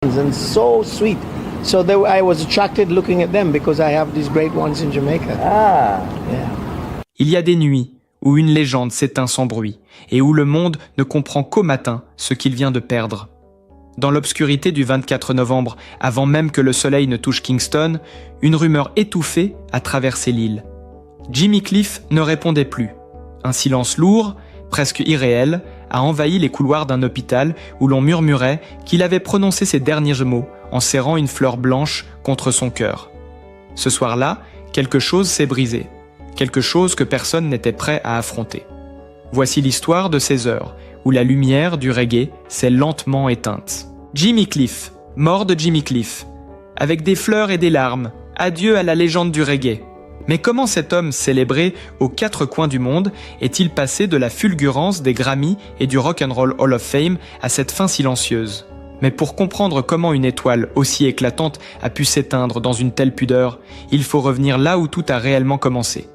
and so sweet. So I was attracted looking at them because I have these great ones in Jamaica. Ah. Yeah. Il y a des nuits où une légende s'éteint sans bruit et où le monde ne comprend qu'au matin ce qu'il vient de perdre. Dans l'obscurité du 24 novembre, avant même que le soleil ne touche Kingston, une rumeur étouffée a traversé l'île. Jimmy Cliff ne répondait plus. Un silence lourd, presque irréel, a envahi les couloirs d'un hôpital où l'on murmurait qu'il avait prononcé ses derniers mots en serrant une fleur blanche contre son cœur. Ce soir-là, quelque chose s'est brisé. Quelque chose que personne n'était prêt à affronter. Voici l'histoire de ces heures où la lumière du reggae s'est lentement éteinte. Jimmy Cliff, mort de Jimmy Cliff. Avec des fleurs et des larmes, adieu à la légende du reggae. Mais comment cet homme célébré aux quatre coins du monde est-il passé de la fulgurance des Grammy et du Rock and Roll Hall of Fame à cette fin silencieuse? Mais pour comprendre comment une étoile aussi éclatante a pu s'éteindre dans une telle pudeur, il faut revenir là où tout a réellement commencé.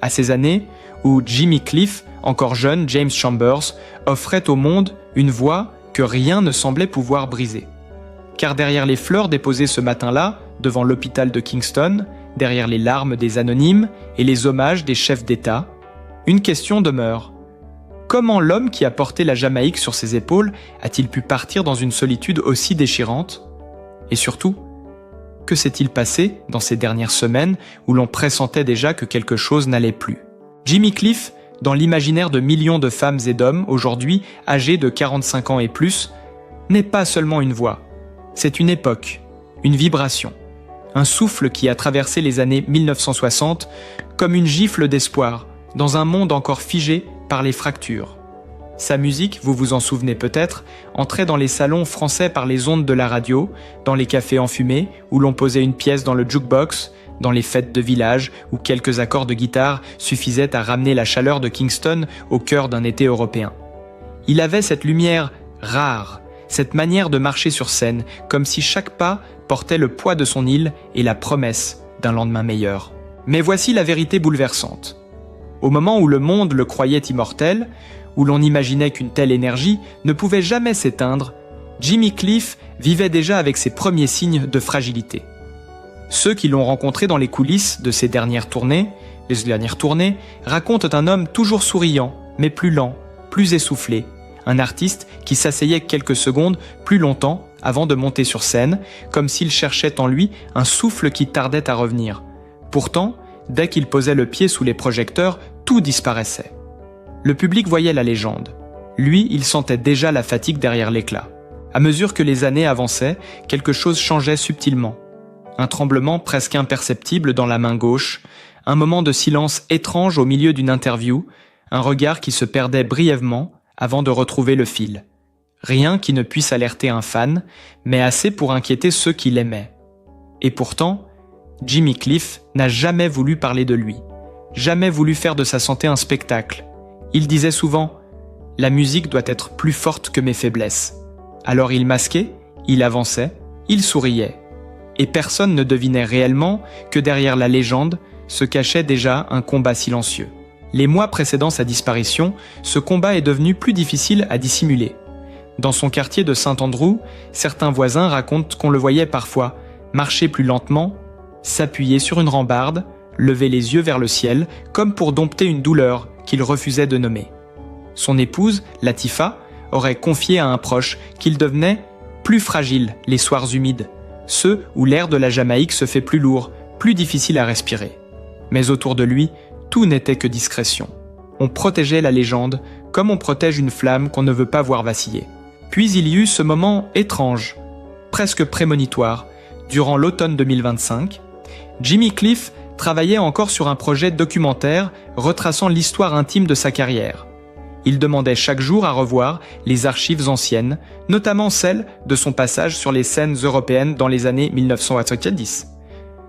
À ces années où Jimmy Cliff, encore jeune James Chambers, offrait au monde une voix que rien ne semblait pouvoir briser. Car derrière les fleurs déposées ce matin-là, devant l'hôpital de Kingston, derrière les larmes des anonymes et les hommages des chefs d'État, une question demeure. Comment l'homme qui a porté la Jamaïque sur ses épaules a-t-il pu partir dans une solitude aussi déchirante? Et surtout, que s'est-il passé dans ces dernières semaines où l'on pressentait déjà que quelque chose n'allait plus? Jimmy Cliff, dans l'imaginaire de millions de femmes et d'hommes aujourd'hui âgés de 45 ans et plus, n'est pas seulement une voix. C'est une époque, une vibration, un souffle qui a traversé les années 1960 comme une gifle d'espoir dans un monde encore figé par les fractures. Sa musique, vous vous en souvenez peut-être, entrait dans les salons français par les ondes de la radio, dans les cafés enfumés où l'on posait une pièce dans le jukebox, dans les fêtes de village où quelques accords de guitare suffisaient à ramener la chaleur de Kingston au cœur d'un été européen. Il avait cette lumière rare, cette manière de marcher sur scène, comme si chaque pas portait le poids de son île et la promesse d'un lendemain meilleur. Mais voici la vérité bouleversante. Au moment où le monde le croyait immortel, où l'on imaginait qu'une telle énergie ne pouvait jamais s'éteindre, Jimmy Cliff vivait déjà avec ses premiers signes de fragilité. Ceux qui l'ont rencontré dans les coulisses de ses dernières tournées, racontent un homme toujours souriant, mais plus lent, plus essoufflé, un artiste qui s'asseyait quelques secondes plus longtemps avant de monter sur scène, comme s'il cherchait en lui un souffle qui tardait à revenir. Pourtant, dès qu'il posait le pied sous les projecteurs, tout disparaissait. Le public voyait la légende. Lui, il sentait déjà la fatigue derrière l'éclat. À mesure que les années avançaient, quelque chose changeait subtilement. Un tremblement presque imperceptible dans la main gauche, un moment de silence étrange au milieu d'une interview, un regard qui se perdait brièvement avant de retrouver le fil. Rien qui ne puisse alerter un fan, mais assez pour inquiéter ceux qui l'aimaient. Et pourtant, Jimmy Cliff n'a jamais voulu parler de lui, jamais voulu faire de sa santé un spectacle. Il disait souvent « La musique doit être plus forte que mes faiblesses ». Alors il masquait, il avançait, il souriait. Et personne ne devinait réellement que derrière la légende se cachait déjà un combat silencieux. Les mois précédant sa disparition, ce combat est devenu plus difficile à dissimuler. Dans son quartier de Saint-Andrew, certains voisins racontent qu'on le voyait parfois marcher plus lentement, s'appuyer sur une rambarde, lever les yeux vers le ciel, comme pour dompter une douleur qu'il refusait de nommer. Son épouse, Latifa, aurait confié à un proche qu'il devenait plus fragile les soirs humides, ceux où l'air de la Jamaïque se fait plus lourd, plus difficile à respirer. Mais autour de lui, tout n'était que discrétion. On protégeait la légende comme on protège une flamme qu'on ne veut pas voir vaciller. Puis il y eut ce moment étrange, presque prémonitoire, durant l'automne 2025. Jimmy Cliff travaillait encore sur un projet documentaire retraçant l'histoire intime de sa carrière. Il demandait chaque jour à revoir les archives anciennes, notamment celles de son passage sur les scènes européennes dans les années 1970.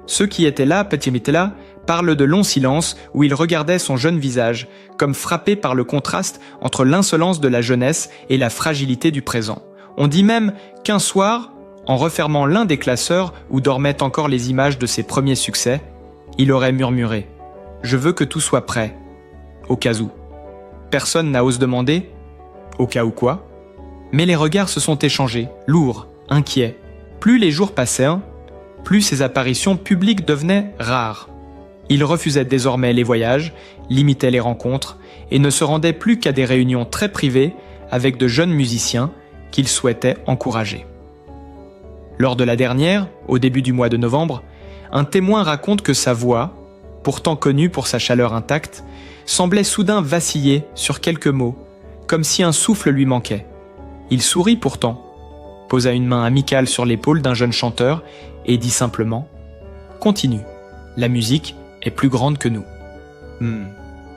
Ceux qui étaient là, Petit Mitela, parlent de longs silences où il regardait son jeune visage, comme frappé par le contraste entre l'insolence de la jeunesse et la fragilité du présent. On dit même qu'un soir, en refermant l'un des classeurs où dormaient encore les images de ses premiers succès, il aurait murmuré « Je veux que tout soit prêt, au cas où ». Personne n'a osé demander « Au cas où quoi ?» Mais les regards se sont échangés, lourds, inquiets, Plus les jours passaient, plus ses apparitions publiques devenaient rares. Il refusait désormais les voyages, limitait les rencontres et ne se rendait plus qu'à des réunions très privées avec de jeunes musiciens qu'il souhaitait encourager. Lors de la dernière, au début du mois de novembre, un témoin raconte que sa voix, pourtant connue pour sa chaleur intacte, semblait soudain vaciller sur quelques mots, comme si un souffle lui manquait. Il sourit pourtant, posa une main amicale sur l'épaule d'un jeune chanteur et dit simplement « Continue, la musique est plus grande que nous. »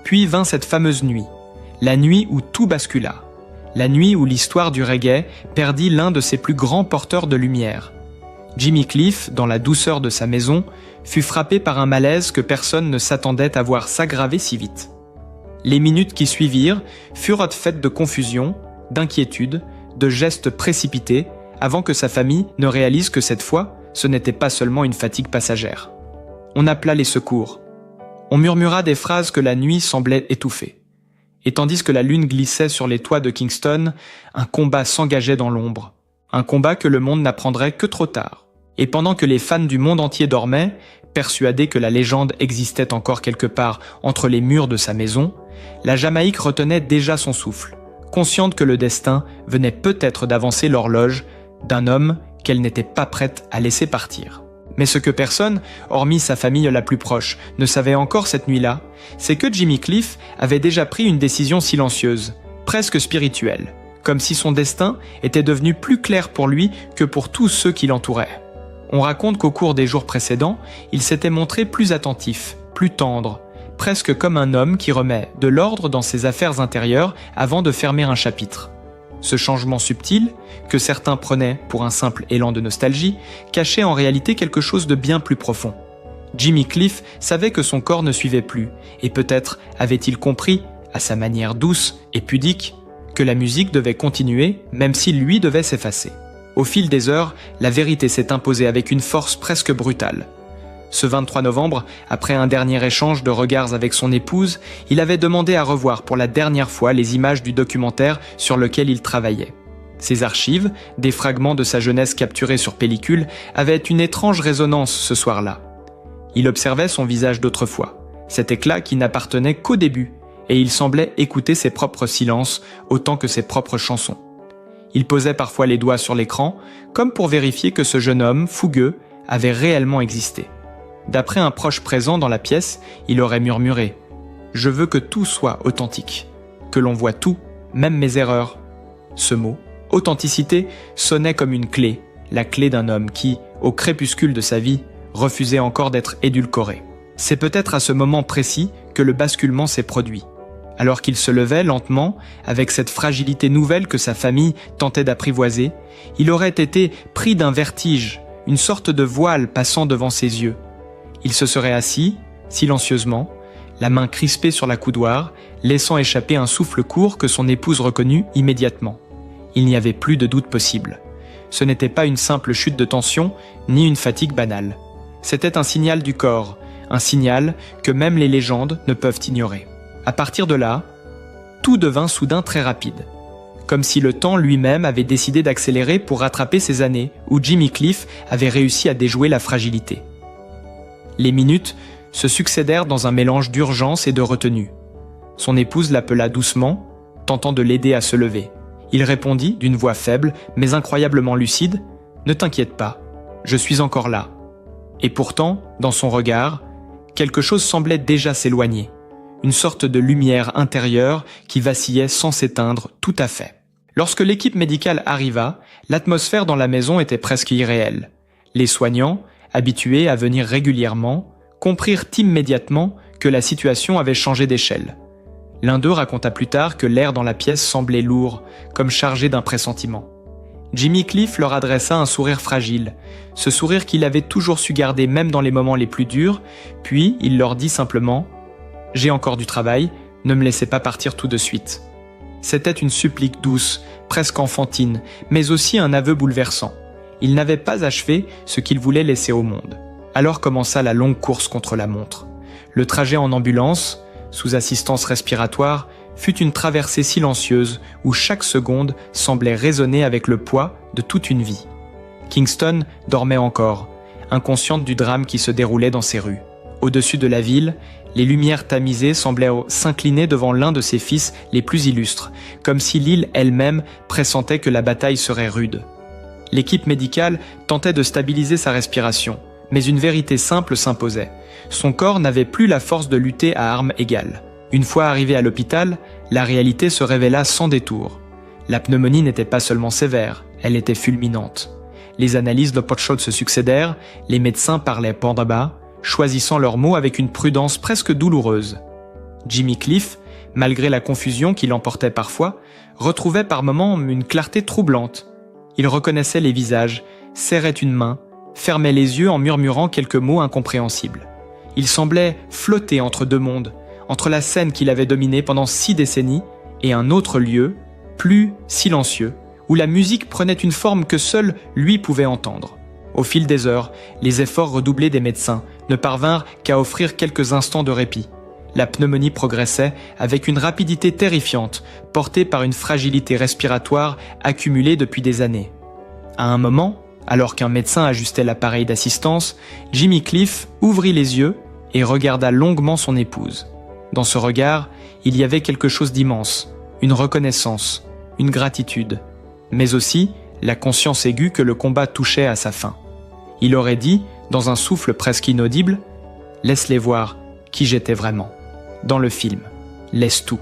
Puis vint cette fameuse nuit, la nuit où tout bascula, la nuit où l'histoire du reggae perdit l'un de ses plus grands porteurs de lumière. Jimmy Cliff, dans la douceur de sa maison, fut frappé par un malaise que personne ne s'attendait à voir s'aggraver si vite. Les minutes qui suivirent furent faites de confusion, d'inquiétude, de gestes précipités, avant que sa famille ne réalise que cette fois, ce n'était pas seulement une fatigue passagère. On appela les secours. On murmura des phrases que la nuit semblait étouffer. Et tandis que la lune glissait sur les toits de Kingston, un combat s'engageait dans l'ombre. Un combat que le monde n'apprendrait que trop tard. Et pendant que les fans du monde entier dormaient, persuadés que la légende existait encore quelque part entre les murs de sa maison, la Jamaïque retenait déjà son souffle, consciente que le destin venait peut-être d'avancer l'horloge d'un homme qu'elle n'était pas prête à laisser partir. Mais ce que personne, hormis sa famille la plus proche, ne savait encore cette nuit-là, c'est que Jimmy Cliff avait déjà pris une décision silencieuse, presque spirituelle, comme si son destin était devenu plus clair pour lui que pour tous ceux qui l'entouraient. On raconte qu'au cours des jours précédents, il s'était montré plus attentif, plus tendre, presque comme un homme qui remet de l'ordre dans ses affaires intérieures avant de fermer un chapitre. Ce changement subtil, que certains prenaient pour un simple élan de nostalgie, cachait en réalité quelque chose de bien plus profond. Jimmy Cliff savait que son corps ne suivait plus, et peut-être avait-il compris, à sa manière douce et pudique, que la musique devait continuer, même si lui devait s'effacer. Au fil des heures, la vérité s'est imposée avec une force presque brutale. Ce 23 novembre, après un dernier échange de regards avec son épouse, il avait demandé à revoir pour la dernière fois les images du documentaire sur lequel il travaillait. Ces archives, des fragments de sa jeunesse capturés sur pellicule, avaient une étrange résonance ce soir-là. Il observait son visage d'autrefois, cet éclat qui n'appartenait qu'au début, et il semblait écouter ses propres silences autant que ses propres chansons. Il posait parfois les doigts sur l'écran, comme pour vérifier que ce jeune homme, fougueux, avait réellement existé. D'après un proche présent dans la pièce, il aurait murmuré « Je veux que tout soit authentique, que l'on voit tout, même mes erreurs ». Ce mot, authenticité, sonnait comme une clé, la clé d'un homme qui, au crépuscule de sa vie, refusait encore d'être édulcoré. C'est peut-être à ce moment précis que le basculement s'est produit. Alors qu'il se levait lentement, avec cette fragilité nouvelle que sa famille tentait d'apprivoiser, il aurait été pris d'un vertige, une sorte de voile passant devant ses yeux. Il se serait assis, silencieusement, la main crispée sur la coudoir, laissant échapper un souffle court que son épouse reconnut immédiatement. Il n'y avait plus de doute possible. Ce n'était pas une simple chute de tension, ni une fatigue banale. C'était un signal du corps, un signal que même les légendes ne peuvent ignorer. À partir de là, tout devint soudain très rapide. Comme si le temps lui-même avait décidé d'accélérer pour rattraper ces années où Jimmy Cliff avait réussi à déjouer la fragilité. Les minutes se succédèrent dans un mélange d'urgence et de retenue. Son épouse l'appela doucement, tentant de l'aider à se lever. Il répondit d'une voix faible, mais incroyablement lucide, « Ne t'inquiète pas, je suis encore là. » Et pourtant, dans son regard, quelque chose semblait déjà s'éloigner, une sorte de lumière intérieure qui vacillait sans s'éteindre tout à fait. Lorsque l'équipe médicale arriva, l'atmosphère dans la maison était presque irréelle. Les soignants, habitués à venir régulièrement, comprirent immédiatement que la situation avait changé d'échelle. L'un d'eux raconta plus tard que l'air dans la pièce semblait lourd, comme chargé d'un pressentiment. Jimmy Cliff leur adressa un sourire fragile, ce sourire qu'il avait toujours su garder même dans les moments les plus durs, puis il leur dit simplement « J'ai encore du travail, ne me laissez pas partir tout de suite. » C'était une supplique douce, presque enfantine, mais aussi un aveu bouleversant. Il n'avait pas achevé ce qu'il voulait laisser au monde. Alors commença la longue course contre la montre. Le trajet en ambulance, sous assistance respiratoire, fut une traversée silencieuse où chaque seconde semblait résonner avec le poids de toute une vie. Kingston dormait encore, inconsciente du drame qui se déroulait dans ses rues. Au-dessus de la ville, les lumières tamisées semblaient s'incliner devant l'un de ses fils les plus illustres, comme si l'île elle-même pressentait que la bataille serait rude. L'équipe médicale tentait de stabiliser sa respiration, mais une vérité simple s'imposait. Son corps n'avait plus la force de lutter à armes égales. Une fois arrivé à l'hôpital, la réalité se révéla sans détour. La pneumonie n'était pas seulement sévère, elle était fulminante. Les analyses de Potshot se succédèrent, les médecins parlaient port bas, choisissant leurs mots avec une prudence presque douloureuse. Jimmy Cliff, malgré la confusion qui l'emportait parfois, retrouvait par moments une clarté troublante. Il reconnaissait les visages, serrait une main, fermait les yeux en murmurant quelques mots incompréhensibles. Il semblait flotter entre deux mondes, entre la scène qu'il avait dominée pendant 6 décennies et un autre lieu, plus silencieux, où la musique prenait une forme que seul lui pouvait entendre. Au fil des heures, les efforts redoublés des médecins ne parvinrent qu'à offrir quelques instants de répit. La pneumonie progressait avec une rapidité terrifiante, portée par une fragilité respiratoire accumulée depuis des années. À un moment, alors qu'un médecin ajustait l'appareil d'assistance, Jimmy Cliff ouvrit les yeux et regarda longuement son épouse. Dans ce regard, il y avait quelque chose d'immense, une reconnaissance, une gratitude, mais aussi la conscience aiguë que le combat touchait à sa fin. Il aurait dit, dans un souffle presque inaudible, « Laisse-les voir qui j'étais vraiment. » Dans le film, « Laisse tout. »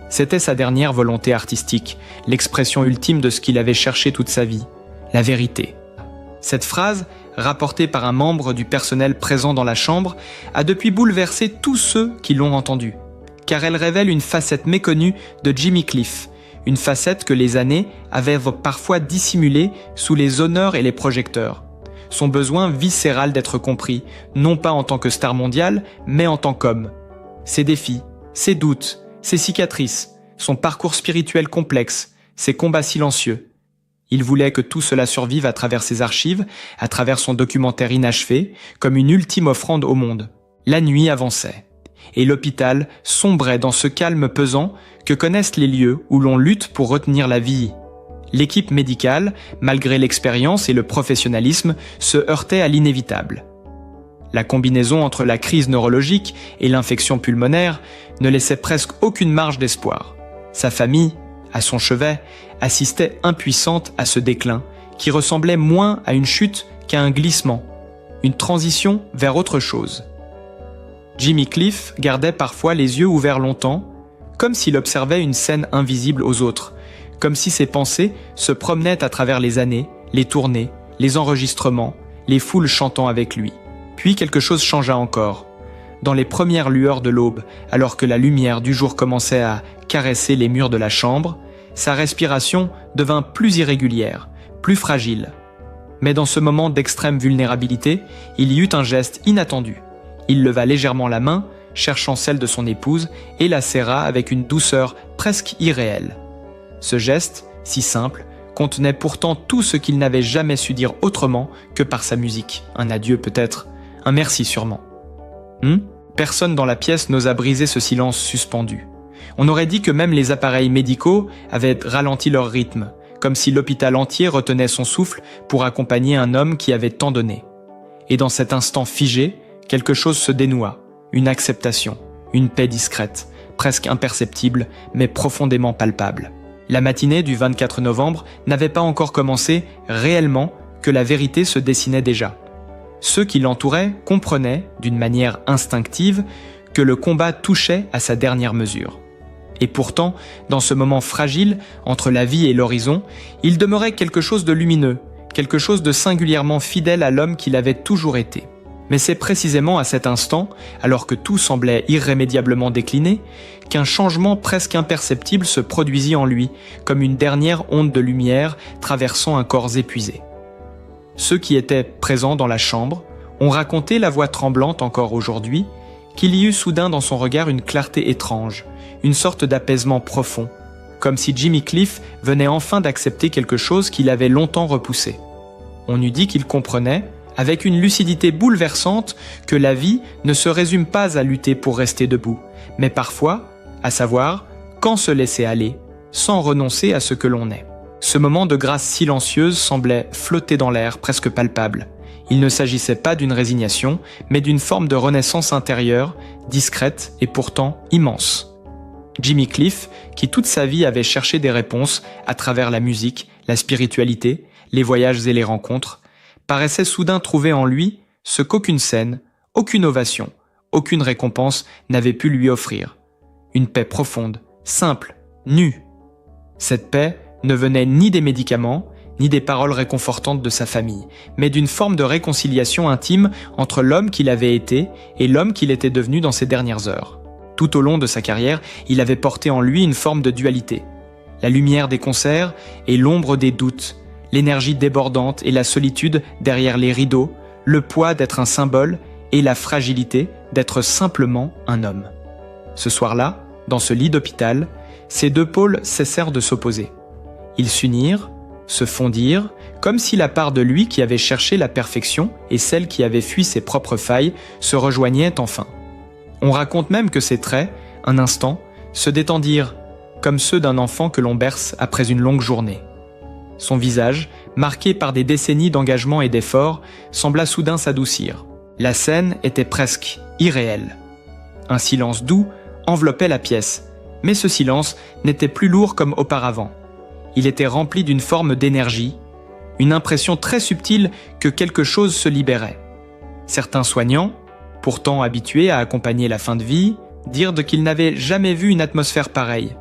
C'était sa dernière volonté artistique, l'expression ultime de ce qu'il avait cherché toute sa vie, la vérité. Cette phrase, rapportée par un membre du personnel présent dans la chambre, a depuis bouleversé tous ceux qui l'ont entendue, car elle révèle une facette méconnue de Jimmy Cliff, une facette que les années avaient parfois dissimulée sous les honneurs et les projecteurs. Son besoin viscéral d'être compris, non pas en tant que star mondiale, mais en tant qu'homme. Ses défis, ses doutes, ses cicatrices, son parcours spirituel complexe, ses combats silencieux. Il voulait que tout cela survive à travers ses archives, à travers son documentaire inachevé, comme une ultime offrande au monde. La nuit avançait, et l'hôpital sombrait dans ce calme pesant que connaissent les lieux où l'on lutte pour retenir la vie. L'équipe médicale, malgré l'expérience et le professionnalisme, se heurtait à l'inévitable. La combinaison entre la crise neurologique et l'infection pulmonaire ne laissait presque aucune marge d'espoir. Sa famille, à son chevet, assistait impuissante à ce déclin qui ressemblait moins à une chute qu'à un glissement, une transition vers autre chose. Jimmy Cliff gardait parfois les yeux ouverts longtemps, comme s'il observait une scène invisible aux autres, comme si ses pensées se promenaient à travers les années, les tournées, les enregistrements, les foules chantant avec lui. Puis quelque chose changea encore. Dans les premières lueurs de l'aube, alors que la lumière du jour commençait à caresser les murs de la chambre, sa respiration devint plus irrégulière, plus fragile. Mais dans ce moment d'extrême vulnérabilité, il y eut un geste inattendu. Il leva légèrement la main, cherchant celle de son épouse, et la serra avec une douceur presque irréelle. Ce geste, si simple, contenait pourtant tout ce qu'il n'avait jamais su dire autrement que par sa musique. Un adieu peut-être, un merci sûrement. Personne dans la pièce n'osa briser ce silence suspendu. On aurait dit que même les appareils médicaux avaient ralenti leur rythme, comme si l'hôpital entier retenait son souffle pour accompagner un homme qui avait tant donné. Et dans cet instant figé, quelque chose se dénoua, une acceptation, une paix discrète, presque imperceptible, mais profondément palpable. La matinée du 24 novembre n'avait pas encore commencé réellement que la vérité se dessinait déjà. Ceux qui l'entouraient comprenaient, d'une manière instinctive, que le combat touchait à sa dernière mesure. Et pourtant, dans ce moment fragile, entre la vie et l'horizon, il demeurait quelque chose de lumineux, quelque chose de singulièrement fidèle à l'homme qu'il avait toujours été. Mais c'est précisément à cet instant, alors que tout semblait irrémédiablement décliné, qu'un changement presque imperceptible se produisit en lui, comme une dernière onde de lumière traversant un corps épuisé. Ceux qui étaient présents dans la chambre ont raconté, la voix tremblante encore aujourd'hui, qu'il y eut soudain dans son regard une clarté étrange, une sorte d'apaisement profond, comme si Jimmy Cliff venait enfin d'accepter quelque chose qu'il avait longtemps repoussé. On eût dit qu'il comprenait, avec une lucidité bouleversante, que la vie ne se résume pas à lutter pour rester debout, mais parfois, à savoir, quand se laisser aller, sans renoncer à ce que l'on est. Ce moment de grâce silencieuse semblait flotter dans l'air, presque palpable. Il ne s'agissait pas d'une résignation, mais d'une forme de renaissance intérieure, discrète et pourtant immense. Jimmy Cliff, qui toute sa vie avait cherché des réponses à travers la musique, la spiritualité, les voyages et les rencontres, paraissait soudain trouver en lui ce qu'aucune scène, aucune ovation, aucune récompense n'avait pu lui offrir. Une paix profonde, simple, nue. Cette paix ne venait ni des médicaments, ni des paroles réconfortantes de sa famille, mais d'une forme de réconciliation intime entre l'homme qu'il avait été et l'homme qu'il était devenu dans ces dernières heures. Tout au long de sa carrière, il avait porté en lui une forme de dualité. La lumière des concerts et l'ombre des doutes, l'énergie débordante et la solitude derrière les rideaux, le poids d'être un symbole et la fragilité d'être simplement un homme. Ce soir-là, dans ce lit d'hôpital, ces deux pôles cessèrent de s'opposer. Ils s'unirent, se fondirent, comme si la part de lui qui avait cherché la perfection et celle qui avait fui ses propres failles se rejoignaient enfin. On raconte même que ses traits, un instant, se détendirent, comme ceux d'un enfant que l'on berce après une longue journée. Son visage, marqué par des décennies d'engagement et d'efforts, sembla soudain s'adoucir. La scène était presque irréelle. Un silence doux enveloppait la pièce, mais ce silence n'était plus lourd comme auparavant. Il était rempli d'une forme d'énergie, une impression très subtile que quelque chose se libérait. Certains soignants, pourtant habitués à accompagner la fin de vie, dirent qu'ils n'avaient jamais vu une atmosphère pareille.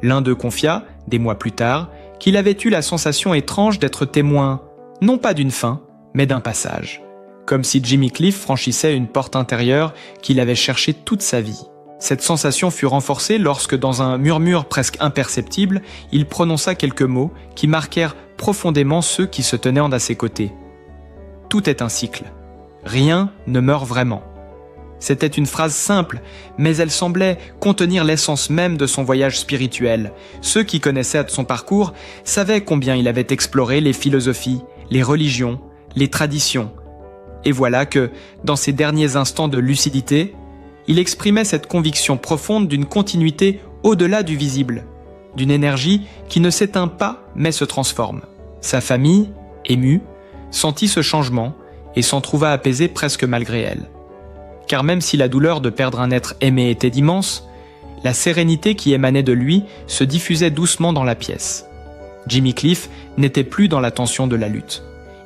L'un d'eux confia, des mois plus tard, qu'il avait eu la sensation étrange d'être témoin, non pas d'une fin, mais d'un passage. Comme si Jimmy Cliff franchissait une porte intérieure qu'il avait cherchée toute sa vie. Cette sensation fut renforcée lorsque, dans un murmure presque imperceptible, il prononça quelques mots qui marquèrent profondément ceux qui se tenaient à ses côtés. Tout est un cycle. Rien ne meurt vraiment. C'était une phrase simple, mais elle semblait contenir l'essence même de son voyage spirituel. Ceux qui connaissaient son parcours savaient combien il avait exploré les philosophies, les religions, les traditions. Et voilà que, dans ses derniers instants de lucidité, il exprimait cette conviction profonde d'une continuité au-delà du visible, d'une énergie qui ne s'éteint pas mais se transforme. Sa famille, émue, sentit ce changement et s'en trouva apaisée presque malgré elle. Car même si la douleur de perdre un être aimé était immense, la sérénité qui émanait de lui se diffusait doucement dans la pièce. Jimmy Cliff n'était plus dans la tension de la lutte.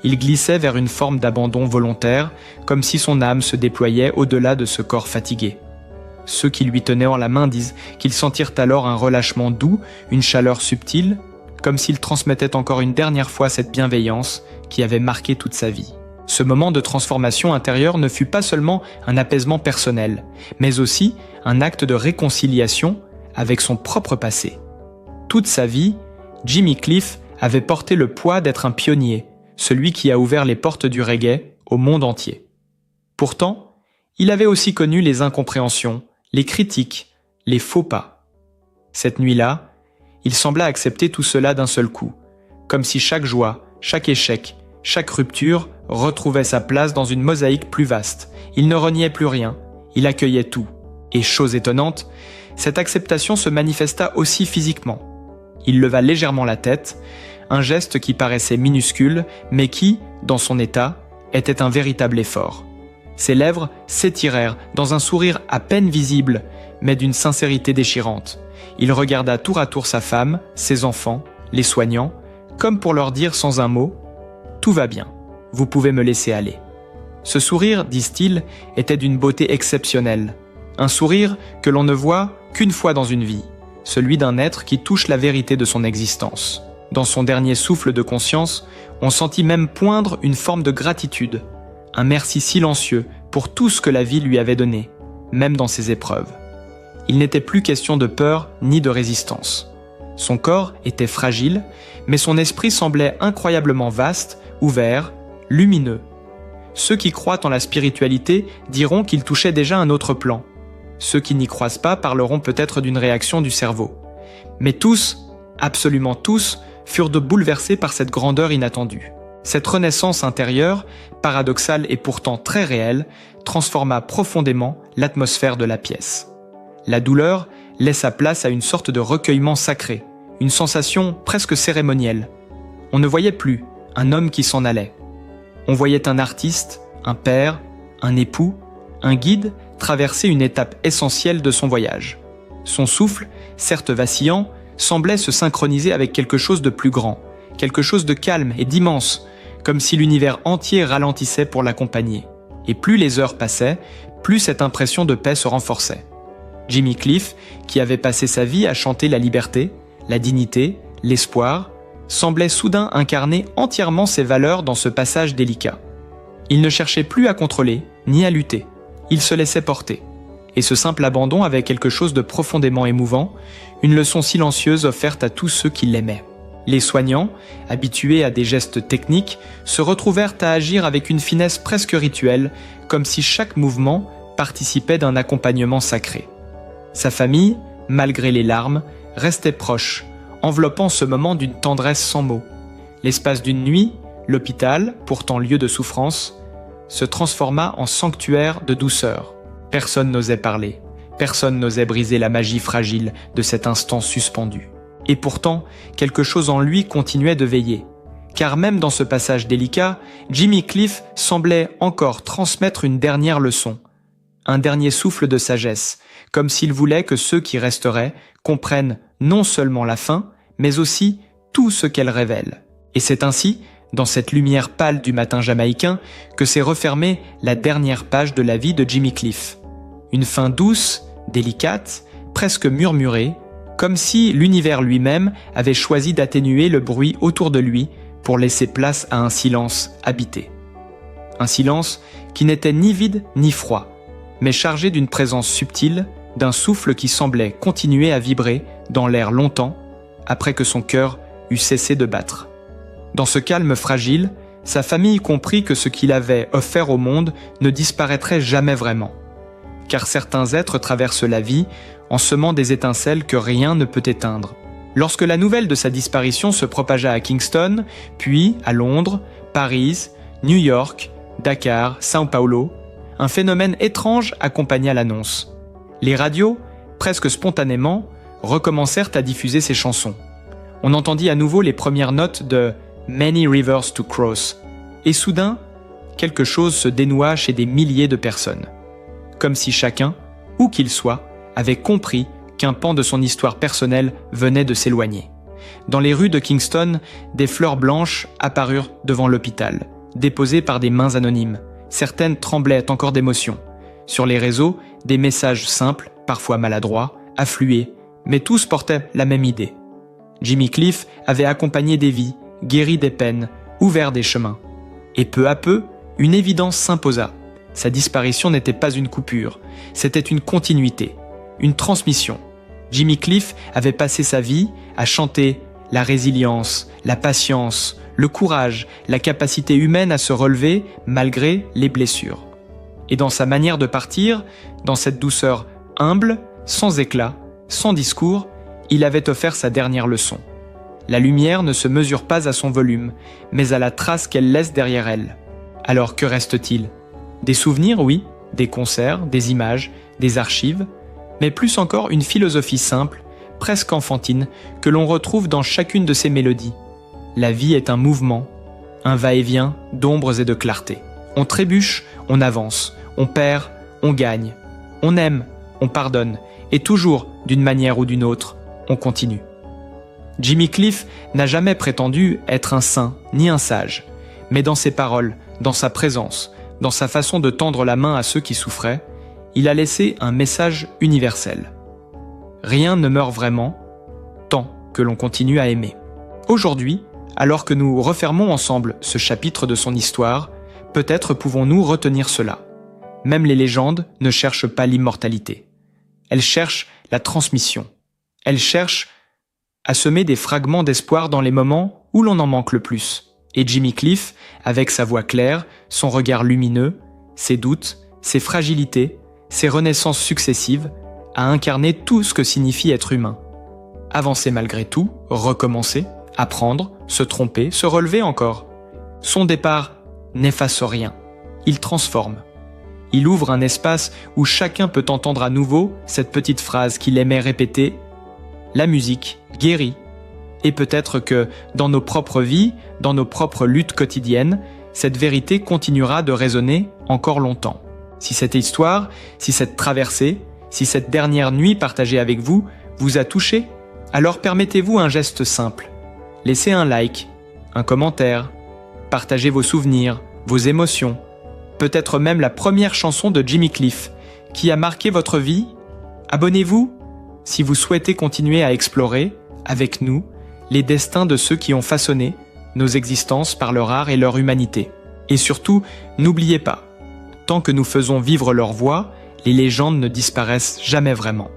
Il glissait vers une forme d'abandon volontaire, comme si son âme se déployait au-delà de ce corps fatigué. Ceux qui lui tenaient en la main disent qu'ils sentirent alors un relâchement doux, une chaleur subtile, comme s'il transmettait encore une dernière fois cette bienveillance qui avait marqué toute sa vie. Ce moment de transformation intérieure ne fut pas seulement un apaisement personnel, mais aussi un acte de réconciliation avec son propre passé. Toute sa vie, Jimmy Cliff avait porté le poids d'être un pionnier, celui qui a ouvert les portes du reggae au monde entier. Pourtant, il avait aussi connu les incompréhensions, les critiques, les faux pas. Cette nuit-là, il sembla accepter tout cela d'un seul coup, comme si chaque joie, chaque échec, chaque rupture retrouvait sa place dans une mosaïque plus vaste. Il ne reniait plus rien, il accueillait tout. Et chose étonnante, cette acceptation se manifesta aussi physiquement. Il leva légèrement la tête, un geste qui paraissait minuscule, mais qui, dans son état, était un véritable effort. Ses lèvres s'étirèrent dans un sourire à peine visible, mais d'une sincérité déchirante. Il regarda tour à tour sa femme, ses enfants, les soignants, comme pour leur dire sans un mot « Tout va bien, vous pouvez me laisser aller ». Ce sourire, disent-ils, était d'une beauté exceptionnelle. Un sourire que l'on ne voit qu'une fois dans une vie, celui d'un être qui touche la vérité de son existence. Dans son dernier souffle de conscience, on sentit même poindre une forme de gratitude, un merci silencieux pour tout ce que la vie lui avait donné, même dans ses épreuves. Il n'était plus question de peur ni de résistance. Son corps était fragile, mais son esprit semblait incroyablement vaste, ouvert, lumineux. Ceux qui croient en la spiritualité diront qu'il touchait déjà un autre plan. Ceux qui n'y croient pas parleront peut-être d'une réaction du cerveau. Mais tous, absolument tous, furent bouleversés par cette grandeur inattendue. Cette renaissance intérieure, paradoxale et pourtant très réelle, transforma profondément l'atmosphère de la pièce. La douleur laissa place à une sorte de recueillement sacré, une sensation presque cérémonielle. On ne voyait plus un homme qui s'en allait. On voyait un artiste, un père, un époux, un guide traverser une étape essentielle de son voyage. Son souffle, certes vacillant, semblait se synchroniser avec quelque chose de plus grand, quelque chose de calme et d'immense, comme si l'univers entier ralentissait pour l'accompagner. Et plus les heures passaient, plus cette impression de paix se renforçait. Jimmy Cliff, qui avait passé sa vie à chanter la liberté, la dignité, l'espoir, semblait soudain incarner entièrement ses valeurs dans ce passage délicat. Il ne cherchait plus à contrôler, ni à lutter. Il se laissait porter. Et ce simple abandon avait quelque chose de profondément émouvant, une leçon silencieuse offerte à tous ceux qui l'aimaient. Les soignants, habitués à des gestes techniques, se retrouvèrent à agir avec une finesse presque rituelle, comme si chaque mouvement participait d'un accompagnement sacré. Sa famille, malgré les larmes, restait proche, enveloppant ce moment d'une tendresse sans mots. L'espace d'une nuit, l'hôpital, pourtant lieu de souffrance, se transforma en sanctuaire de douceur. Personne n'osait parler, personne n'osait briser la magie fragile de cet instant suspendu. Et pourtant, quelque chose en lui continuait de veiller. Car même dans ce passage délicat, Jimmy Cliff semblait encore transmettre une dernière leçon, un dernier souffle de sagesse, comme s'il voulait que ceux qui resteraient comprennent non seulement la fin, mais aussi tout ce qu'elle révèle. Et c'est ainsi, dans cette lumière pâle du matin jamaïcain, que s'est refermée la dernière page de la vie de Jimmy Cliff. Une fin douce, délicate, presque murmurée, comme si l'univers lui-même avait choisi d'atténuer le bruit autour de lui pour laisser place à un silence habité. Un silence qui n'était ni vide ni froid, mais chargé d'une présence subtile, d'un souffle qui semblait continuer à vibrer dans l'air longtemps après que son cœur eut cessé de battre. Dans ce calme fragile, sa famille comprit que ce qu'il avait offert au monde ne disparaîtrait jamais vraiment. Car certains êtres traversent la vie en semant des étincelles que rien ne peut éteindre. Lorsque la nouvelle de sa disparition se propagea à Kingston, puis à Londres, Paris, New York, Dakar, São Paulo, un phénomène étrange accompagna l'annonce. Les radios, presque spontanément, recommencèrent à diffuser ses chansons. On entendit à nouveau les premières notes de « Many Rivers to Cross » et soudain, quelque chose se dénoua chez des milliers de personnes. Comme si chacun, où qu'il soit, avait compris qu'un pan de son histoire personnelle venait de s'éloigner. Dans les rues de Kingston, des fleurs blanches apparurent devant l'hôpital, déposées par des mains anonymes. Certaines tremblaient encore d'émotion. Sur les réseaux, des messages simples, parfois maladroits, affluaient, mais tous portaient la même idée. Jimmy Cliff avait accompagné des vies, guéri des peines, ouvert des chemins. Et peu à peu, une évidence s'imposa. Sa disparition n'était pas une coupure, c'était une continuité, une transmission. Jimmy Cliff avait passé sa vie à chanter la résilience, la patience, le courage, la capacité humaine à se relever malgré les blessures. Et dans sa manière de partir, dans cette douceur humble, sans éclat, sans discours, il avait offert sa dernière leçon. La lumière ne se mesure pas à son volume, mais à la trace qu'elle laisse derrière elle. Alors que reste-t-il ? Des souvenirs, oui, des concerts, des images, des archives, mais plus encore une philosophie simple, presque enfantine, que l'on retrouve dans chacune de ces mélodies. La vie est un mouvement, un va-et-vient d'ombres et de clarté. On trébuche, on avance, on perd, on gagne, on aime, on pardonne, et toujours, d'une manière ou d'une autre, on continue. Jimmy Cliff n'a jamais prétendu être un saint ni un sage, mais dans ses paroles, dans sa présence, dans sa façon de tendre la main à ceux qui souffraient, il a laissé un message universel. Rien ne meurt vraiment, tant que l'on continue à aimer. Aujourd'hui, alors que nous refermons ensemble ce chapitre de son histoire, peut-être pouvons-nous retenir cela. Même les légendes ne cherchent pas l'immortalité. Elles cherchent la transmission. Elles cherchent à semer des fragments d'espoir dans les moments où l'on en manque le plus. Et Jimmy Cliff, avec sa voix claire, son regard lumineux, ses doutes, ses fragilités, ses renaissances successives, a incarné tout ce que signifie être humain. Avancer malgré tout, recommencer, apprendre, se tromper, se relever encore. Son départ n'efface rien, il transforme. Il ouvre un espace où chacun peut entendre à nouveau cette petite phrase qu'il aimait répéter : « La musique guérit, Et peut-être que, dans nos propres vies, dans nos propres luttes quotidiennes, cette vérité continuera de résonner encore longtemps. Si cette histoire, si cette traversée, si cette dernière nuit partagée avec vous vous a touché, alors permettez-vous un geste simple. Laissez un like, un commentaire, partagez vos souvenirs, vos émotions, peut-être même la première chanson de Jimmy Cliff qui a marqué votre vie. Abonnez-vous si vous souhaitez continuer à explorer, avec nous, les destins de ceux qui ont façonné nos existences par leur art et leur humanité. Et surtout, n'oubliez pas, tant que nous faisons vivre leur voix, les légendes ne disparaissent jamais vraiment.